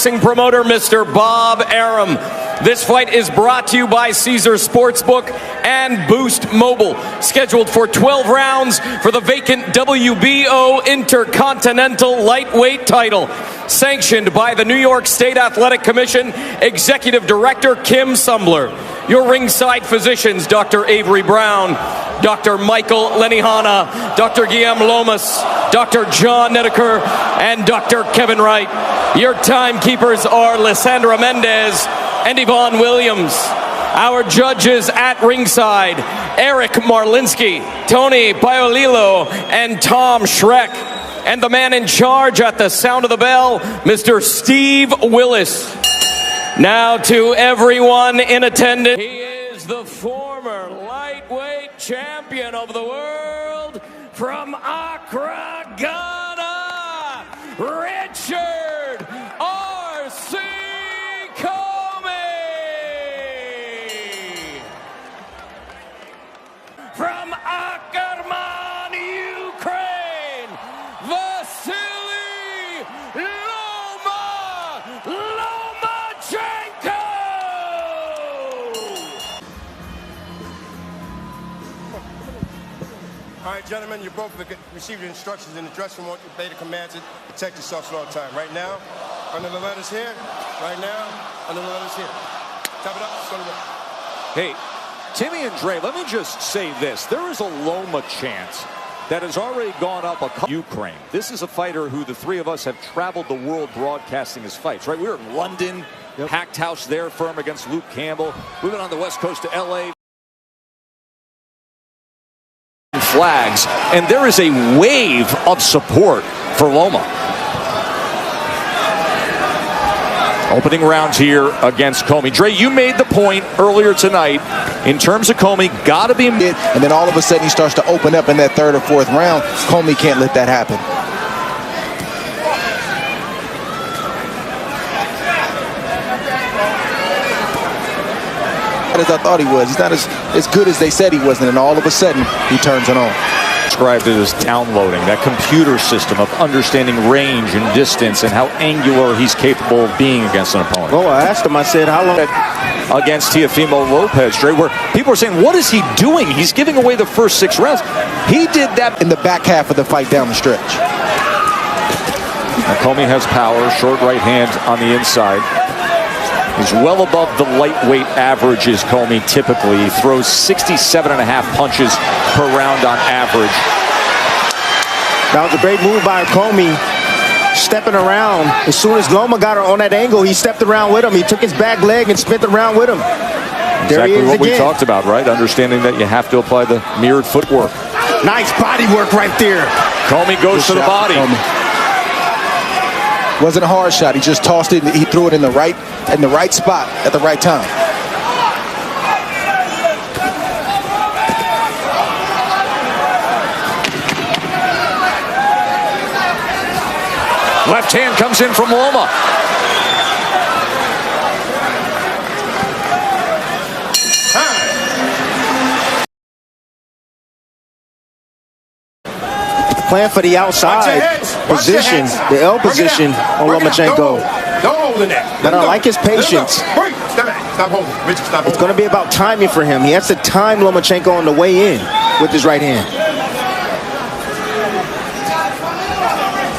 boxing promoter, Mr. Bob Arum. This fight is brought to you by Caesar Sportsbook and Boost Mobile. Scheduled for 12 rounds for the vacant WBO Intercontinental Lightweight title. Sanctioned by the New York State Athletic Commission, Executive Director Kim Sumbler. Your ringside physicians, Dr. Avery Brown, Dr. Michael Lenihana, Dr. Guillaume Lomas, Dr. John Nedeker, and Dr. Kevin Wright. Your timekeepers are Lysandra Mendez and Yvonne Williams. Our judges at ringside, Eric Marlinsky, Tony Paolillo, and Tom Schreck. And the man in charge at the sound of the bell, Mr. Steve Willis. Now to everyone in attendance, he is the former lightweight champion of the world from Accra, Ghana, Richard R.C. Commey. From Ackerman, Ukraine, Vasily Lomachenko. All right, gentlemen, you both received your instructions in the dressing room. Obey the commands and protect yourselves at all time. Right now, under the letters here. Right now, under the letters here. Tap it up. Let's go to work. Hey, Timmy and Dre, let me just say this. There is a Loma chance that has already gone up Ukraine. This is a fighter who the three of us have traveled the world broadcasting his fights, right? We were in London, packed house there for him against Luke Campbell. We've been on the West Coast to L.A. Flags, and there is a wave of support for Loma. Opening round here against Commey. Dre, you made the point earlier tonight in terms of Commey, got to be... And then all of a sudden he starts to open up in that third or fourth round. Commey can't let that happen. As I thought he was. He's not as good as they said he was, and then all of a sudden he turns it on. Described it as downloading, that computer system of understanding range and distance and how angular he's capable of being against an opponent. Well, I asked him, I said, how long... Against Teofimo Lopez, Dre, where people are saying, what is he doing? He's giving away the first 6 rounds. He did that in the back half of the fight down the stretch. Now, Commey has power, short right hand on the inside. He's well above the lightweight averages, Commey, typically. He throws 67.5 punches per round on average. That was a great move by Commey, stepping around. As soon as Loma got her on that angle, he stepped around with him. He took his back leg and spent around with him. There exactly he is what again. We talked about, right? Understanding that you have to apply the mirrored footwork. Nice body work right there. Commey goes to the body. Wasn't a hard shot. He just tossed it. He threw it in the right spot at the right time. Left hand comes in from Loma. Plan for the outside position, the L position on Lomachenko. Don't hold the neck. But I like his patience. Stop holding. Richard, stop holding. It's going to be about timing for him. He has to time Lomachenko on the way in with his right hand.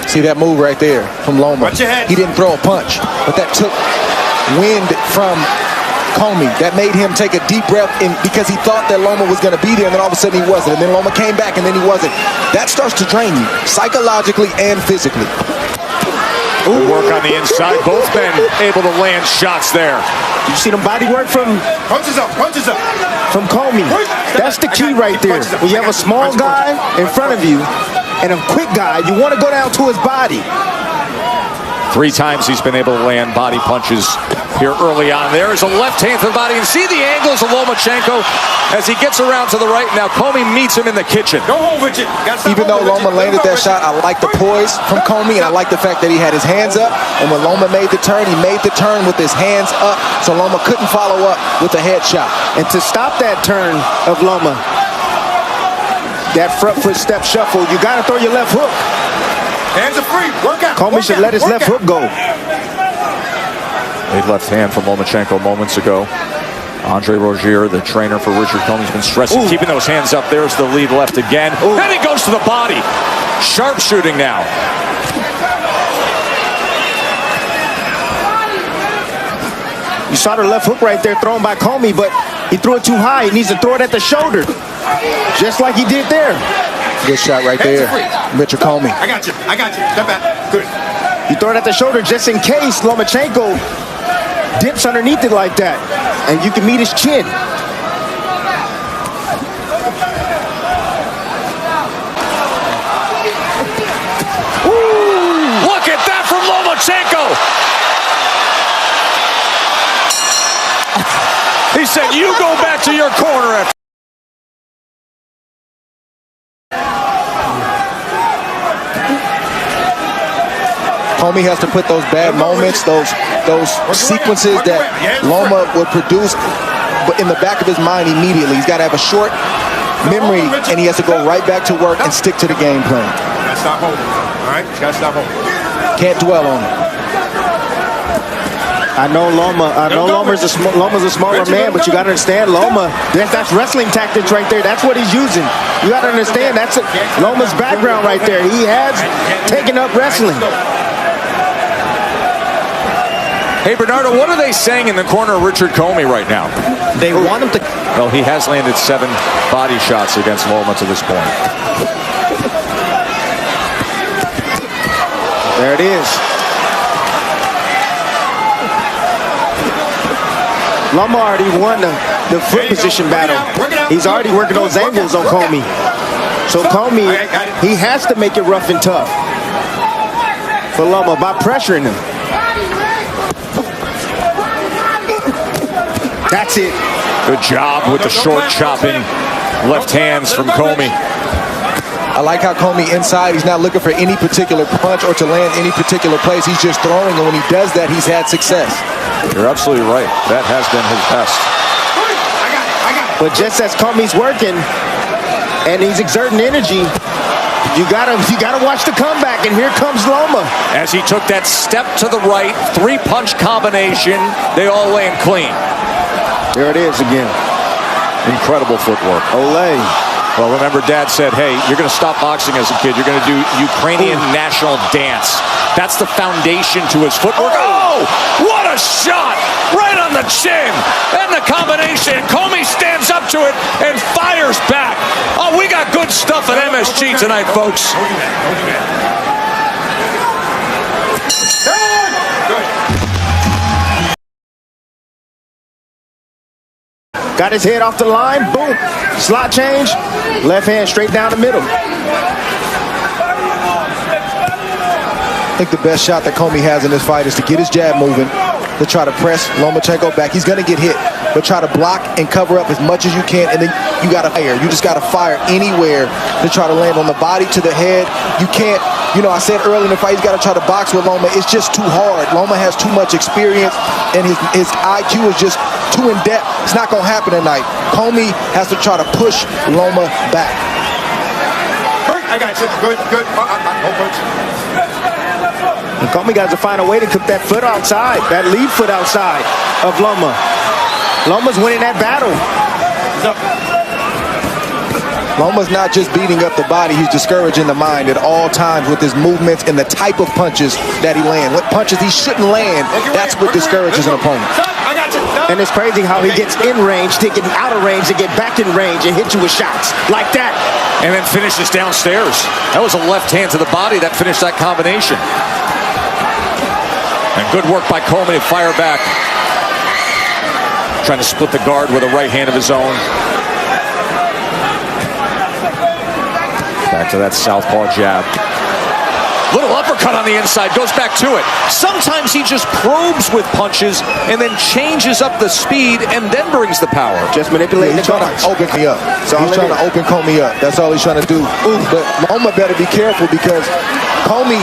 See that move right there from Loma. He didn't throw a punch, but that took wind from Commey. That made him take a deep breath in because he thought that Loma was going to be there, and then all of a sudden he wasn't. And then Loma came back, and then he wasn't. That starts to drain you psychologically and physically. Good work on the inside. Both men able to land shots there. You see the body work from punches up from Commey. That's the key right there. When you have a small guy in front of you and a quick guy, you want to go down to his body. 3 times he's been able to land body punches here early on. There is a left hand to the body, and see the angles of Lomachenko as he gets around to the right. Now Commey meets him in the kitchen. Go home, Richard. Even though Loma landed that shot, I like the poise from Commey, and I like the fact that he had his hands up. And when Loma made the turn, he made the turn with his hands up, so Loma couldn't follow up with a head shot. And to stop that turn of Loma, that front foot step shuffle, you got to throw your left hook. Hands are free. Work out. Commey should let his left hook go. A left hand from Lomachenko moments ago. Andre Rozier, the trainer for Richard Commey, has been stressing, keeping those hands up. There's the lead left again. And he goes to the body. Sharp shooting now. You saw the left hook right there thrown by Commey, but he threw it too high. He needs to throw it at the shoulder, just like he did there. Good shot right there, Richard Commey. I got you. Step back. Good. You throw it at the shoulder just in case Lomachenko dips underneath it like that, and you can meet his chin. Ooh, look at that from Lomachenko. He said, you go back to your corner after. Commey has to put those bad moments, those sequences that Loma would produce, but in the back of his mind immediately. He's got to have a short memory, and he has to go right back to work and stick to the game plan. Gotta stop holding. All right, just gotta stop holding. Can't dwell on it. I know Loma's a smaller man, but you got to understand Loma. That's wrestling tactics right there. That's what he's using. You got to understand that's Loma's background right there. He has taken up wrestling. Hey, Bernardo, what are they saying in the corner of Richard Commey right now? They want him to. Well, he has landed 7 body shots against Loma to this point. There it is. Loma already won the foot position battle. He's already working those angles on Commey. So Commey, he has to make it rough and tough for Loma by pressuring him. That's it. Good job with the short chopping left hands from Commey. I like how Commey inside, he's not looking for any particular punch or to land any particular place. He's just throwing, and when he does that, he's had success. You're absolutely right. That has been his best. But just as Commey's working and he's exerting energy, you gotta watch the comeback, and here comes Loma. As he took that step to the right, 3-punch combination, they all land clean. There it is again. Incredible footwork. Olay. Well, remember, Dad said, hey, you're going to stop boxing as a kid. You're going to do Ukrainian national dance. That's the foundation to his footwork. Oh, what a shot! Right on the chin. And the combination. Commey stands up to it and fires back. Oh, we got good stuff at MSG tonight, folks. Got his head off the line, boom, slot change, left hand straight down the middle. I think the best shot that Commey has in this fight is to get his jab moving, to try to press Lomachenko back. He's going to get hit, but try to block and cover up as much as you can, and then you got to fire. You just got to fire anywhere to try to land on the body, to the head. You can't, I said earlier in the fight, he's got to try to box with Loma. It's just too hard. Loma has too much experience, and his IQ is just too in depth. It's not going to happen tonight. Commey has to try to push Loma back. I got you. Good. Hold punch. And Commey got to find a way to cook that foot outside, that lead foot outside of Loma. Loma's winning that battle. Loma's not just beating up the body, he's discouraging the mind at all times with his movements and the type of punches that he lands. What punches he shouldn't land, that's what discourages an opponent. And it's crazy how he gets in range, to get out of range, to get back in range, and hit you with shots like that. And then finishes downstairs. That was a left hand to the body that finished that combination. And good work by Commey to fire back. Trying to split the guard with a right hand of his own. Back to that southpaw jab. Little uppercut on the inside, goes back to it. Sometimes he just probes with punches and then changes up the speed and then brings the power. Just manipulating He's trying to open me up. So he's trying to open Commey up. That's all he's trying to do. But Loma better be careful, because Commey,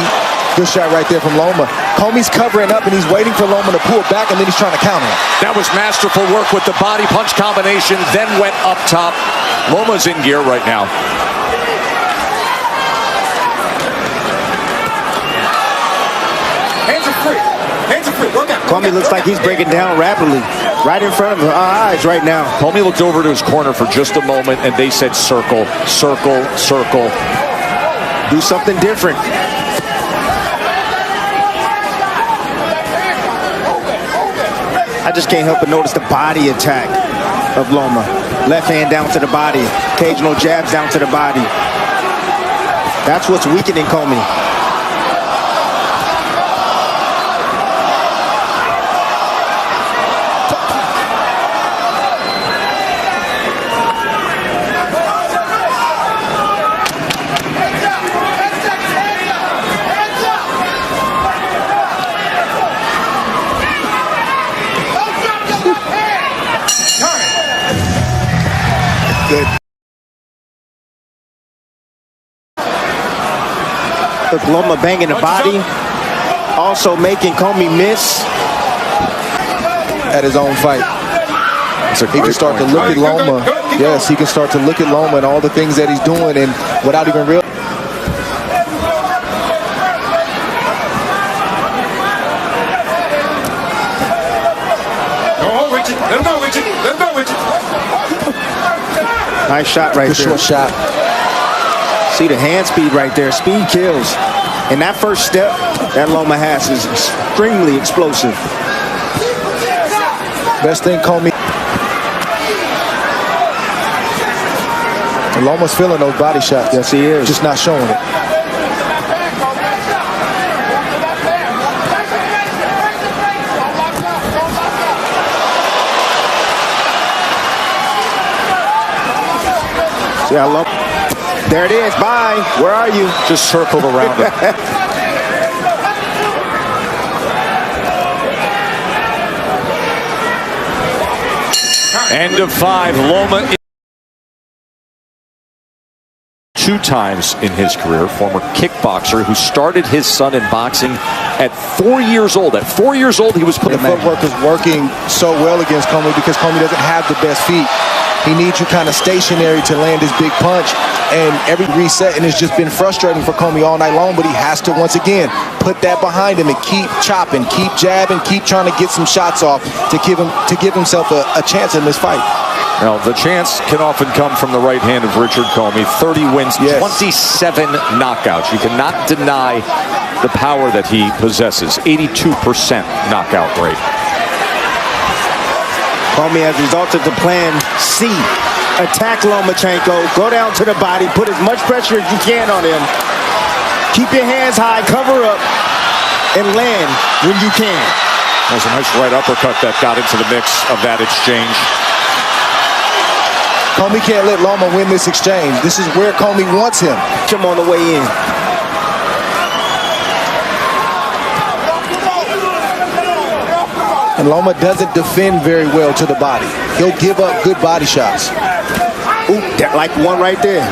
good shot right there from Loma. Commey's covering up and he's waiting for Loma to pull back, and then he's trying to counter him. That was masterful work with the body punch combination, then went up top. Loma's in gear right now. Commey looks like he's breaking down rapidly, right in front of our eyes right now. Commey looked over to his corner for just a moment, and they said circle, circle, circle. Do something different. I just can't help but notice the body attack of Loma. Left hand down to the body. Occasional jabs down to the body. That's what's weakening Commey. Good. Look, Loma banging the body, also making Commey miss. At his own fight. He can start to look at Loma. Yes, he can start to look at Loma and all the things that he's doing, and without even realizing. Nice shot right there. Short shot. See the hand speed right there. Speed kills. And that first step that Loma has is extremely explosive. Best thing Commey. Loma's feeling those body shots. Yes, he is. Just not showing it. Yeah, there it is. Bye. Where are you? Just circled around him. End of 5. Loma. 2 times in his career, former kickboxer who started his son in boxing at 4 years old. At 4 years old, he was putting. The footwork is working so well against Commey because Commey doesn't have the best feet. He needs you kind of stationary to land his big punch, and every reset, and it's just been frustrating for Commey all night long, but he has to, once again, put that behind him and keep chopping, keep jabbing, keep trying to get some shots off to give himself a chance in this fight. Now, the chance can often come from the right hand of Richard Commey. 30 wins, yes. 27 knockouts. You cannot deny the power that he possesses. 82% knockout rate. Commey has resorted to plan C. Attack Lomachenko, go down to the body, put as much pressure as you can on him. Keep your hands high, cover up, and land when you can. That was a nice right uppercut that got into the mix of that exchange. Commey can't let Loma win this exchange. This is where Commey wants him. Come on the way in. And Loma doesn't defend very well to the body. He'll give up good body shots. Ooh, that like one right there.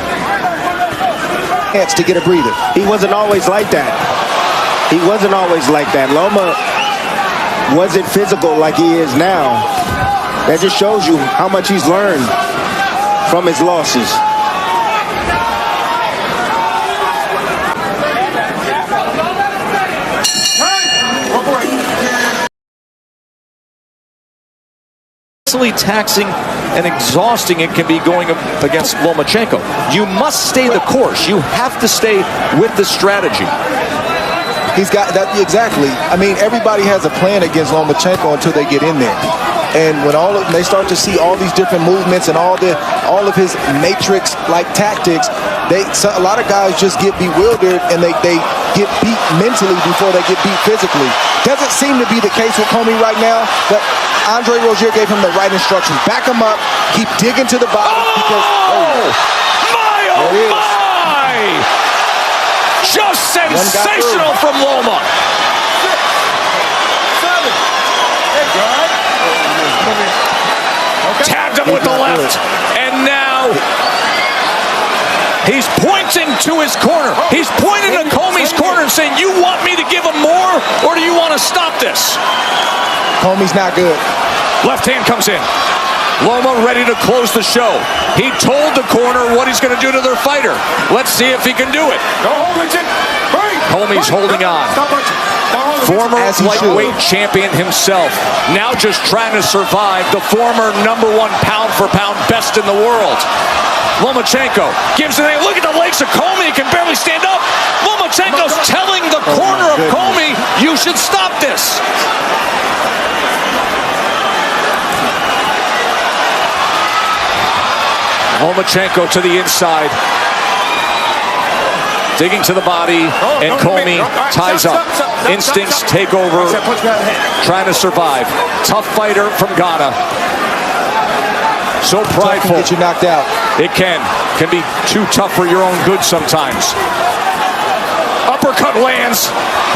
Chance to get a breather. He wasn't always like that. He wasn't always like that. Loma wasn't physical like he is now. That just shows you how much he's learned from his losses. Taxing and exhausting it can be going up against Lomachenko. You must stay the course. You have to stay with the strategy. He's got that exactly. I mean, everybody has a plan against Lomachenko until they get in there. And when they start to see all these different movements and all of his matrix-like tactics, a lot of guys just get bewildered and they get beat mentally before they get beat physically. Doesn't seem to be the case with Commey right now, but Andre Rozier gave him the right instructions. Back him up, keep digging to the bottom. My! Just sensational from Loma. Tagged him with the left, and now he's pointing to his corner. He's pointing to Commey's corner and saying, you want me to give him more, or do you want to stop this? Commey's not good. Left hand comes in. Loma ready to close the show. He told the corner what he's going to do to their fighter. Let's see if he can do it. Commey's holding on. Former lightweight champion himself, now just trying to survive, the former #1 pound-for-pound best in the world. Lomachenko gives it a look at the legs of Commey. He can barely stand up. Lomachenko's telling the corner of Commey, you should stop this. Lomachenko to the inside. Digging to the body, and Commey ties up. Instincts take over, trying to survive. Tough fighter from Ghana. So prideful. Get you knocked out. It can be too tough for your own good sometimes. Uppercut lands,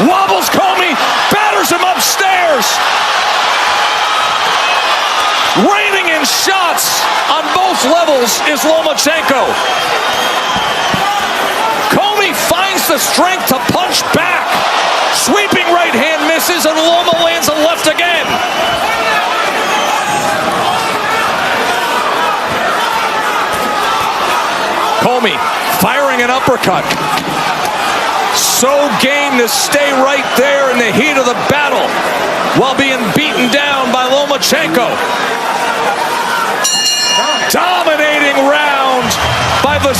wobbles Commey, batters him upstairs. Raining in shots on both levels is Lomachenko. Commey finds the strength to punch back. Sweeping right hand misses, and Loma lands a left again. Commey firing an uppercut. So game to stay right there in the heat of the battle while being beaten down by Lomachenko. Dominating round by the...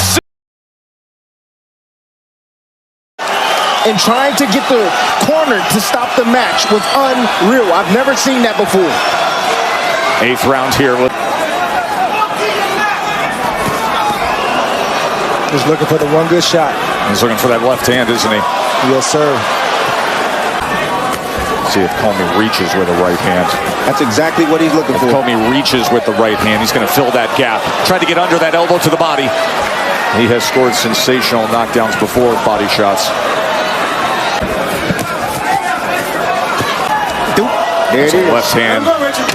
And trying to get the corner to stop the match was unreal. I've never seen that before. 8th round here. He's looking for the one good shot. He's looking for that left hand, isn't he? Yes, sir. See if Commey reaches with a right hand. That's exactly what he's looking for. If Commey reaches with the right hand, he's going to fill that gap. Tried to get under that elbow to the body. He has scored sensational knockdowns before with body shots. There it is. Left hand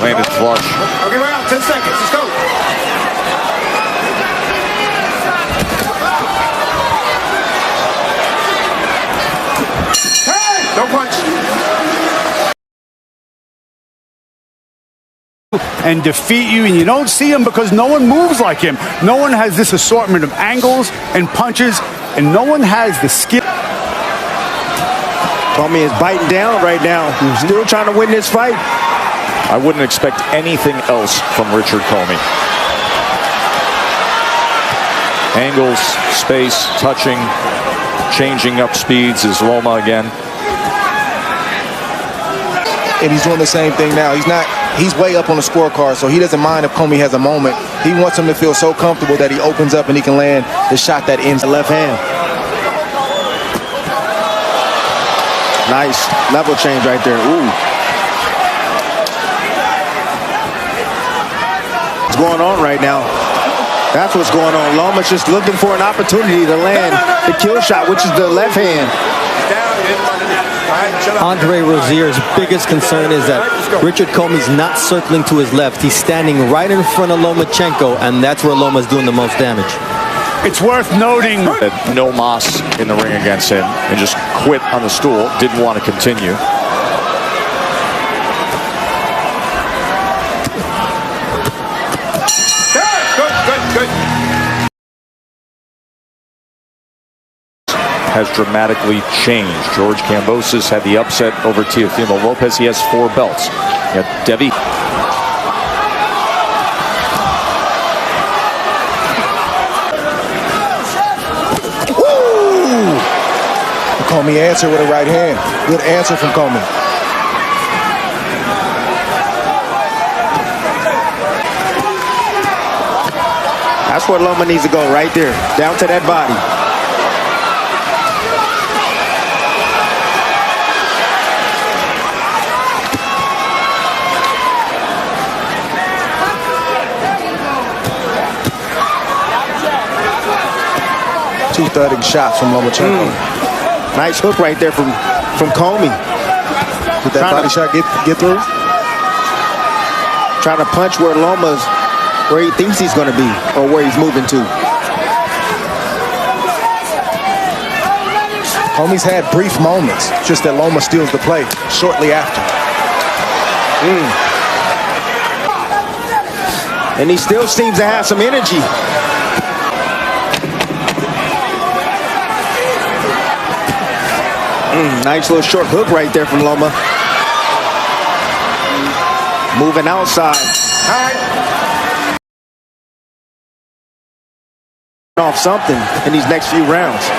landed flush. Okay, we're out. 10 seconds. Let's go. Hey! No punch. And defeat you, and you don't see him because no one moves like him. No one has this assortment of angles and punches, and no one has the skill. Commey is biting down right now. Still trying to win this fight. I wouldn't expect anything else from Richard Commey. Angles, space, touching, changing up speeds is Loma again. And he's doing the same thing now. He's way up on the scorecard, so he doesn't mind if Commey has a moment. He wants him to feel so comfortable that he opens up and he can land the shot that ends the left hand. Nice level change right there. Ooh. What's going on right now? That's what's going on. Loma's just looking for an opportunity to land the kill shot, which is the left hand. Andre Rozier's biggest concern is that Richard Commey's not circling to his left. He's standing right in front of Lomachenko, and that's where Loma's doing the most damage. It's worth noting that no Moss in the ring against him and just quit on the stool. Didn't want to continue. Good. Has dramatically changed. George Kambosos had the upset over Teofimo Lopez. He has 4 belts. You got Devi. Commey answered with a right hand. Good answer from Commey. That's where Loma needs to go, right there. Down to that body. Two thudding shots from Lomachenko. Nice hook right there from Commey. Did that body shot get through? Trying to punch where he thinks he's going to be, or where he's moving to. Commey's had brief moments, just that Loma steals the play shortly after. And he still seems to have some energy. Nice little short hook right there from Loma. Moving outside. Off something in these next few rounds.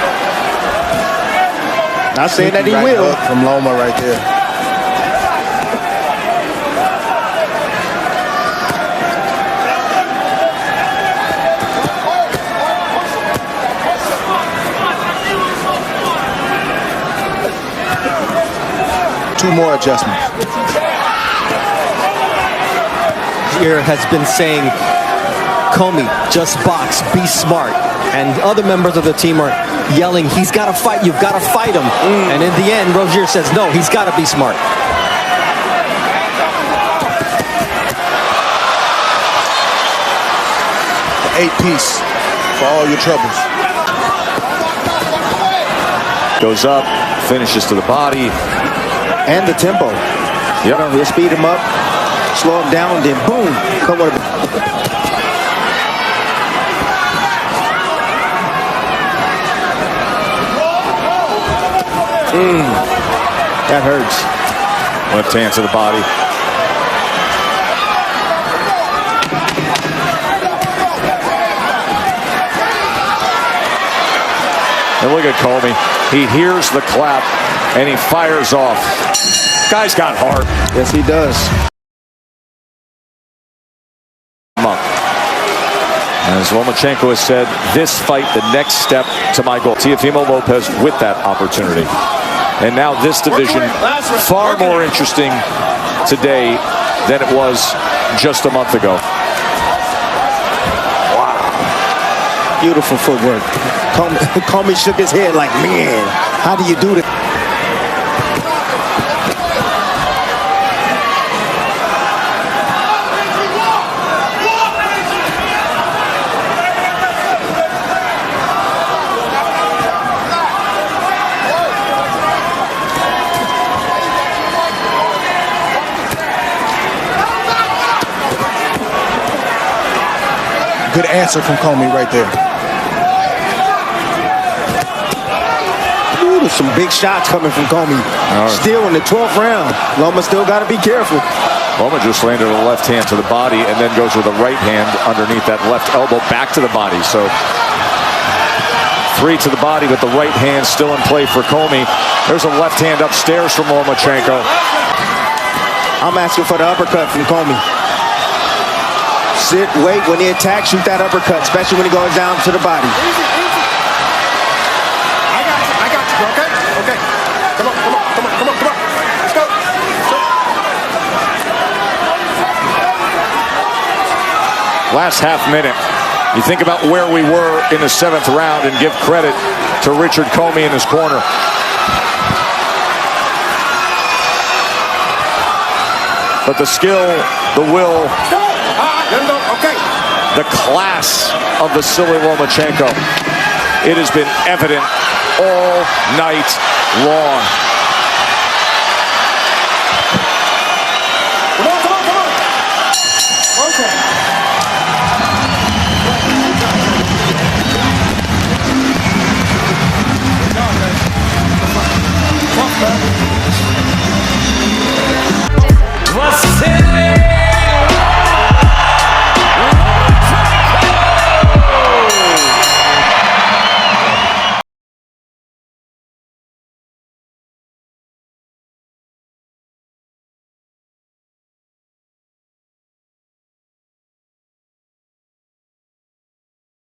Not saying that he will. From Loma right there. Two more adjustments. Here has been saying, Commey, just box, be smart. And other members of the team are yelling, he's got to fight, you've got to fight him. And in the end, Rozier says, no, he's got to be smart. The 8-piece for all your troubles. Goes up, finishes to the body. And the tempo. Yep. He'll speed him up, slow him down, then boom. Come on. That hurts. Left hand to the body. And look at Commey. He hears the clap and he fires off. Guy's got heart. Yes, he does. As Lomachenko has said, this fight, the next step to my goal. Teofimo Lopez with that opportunity. And now this division, far more interesting today than it was just a month ago. Wow. Beautiful footwork. Commey shook his head like, man, how do you do that? Good answer from Commey right there. Ooh, there's some big shots coming from Commey. Still in the 12th round. Loma still got to be careful. Loma just landed a left hand to the body and then goes with a right hand underneath that left elbow back to the body. So 3 to the body with the right hand still in play for Commey. There's a left hand upstairs from Lomachenko. I'm asking for the uppercut from Commey. Sit, wait, when he attacks, shoot that uppercut, especially when he goes down to the body. I got you, okay? Okay. Come on. Let's go. Last half minute. You think about where we were in the 7th round and give credit to Richard Commey in his corner. But the skill, the will, the class of Vasily Lomachenko, it has been evident all night long.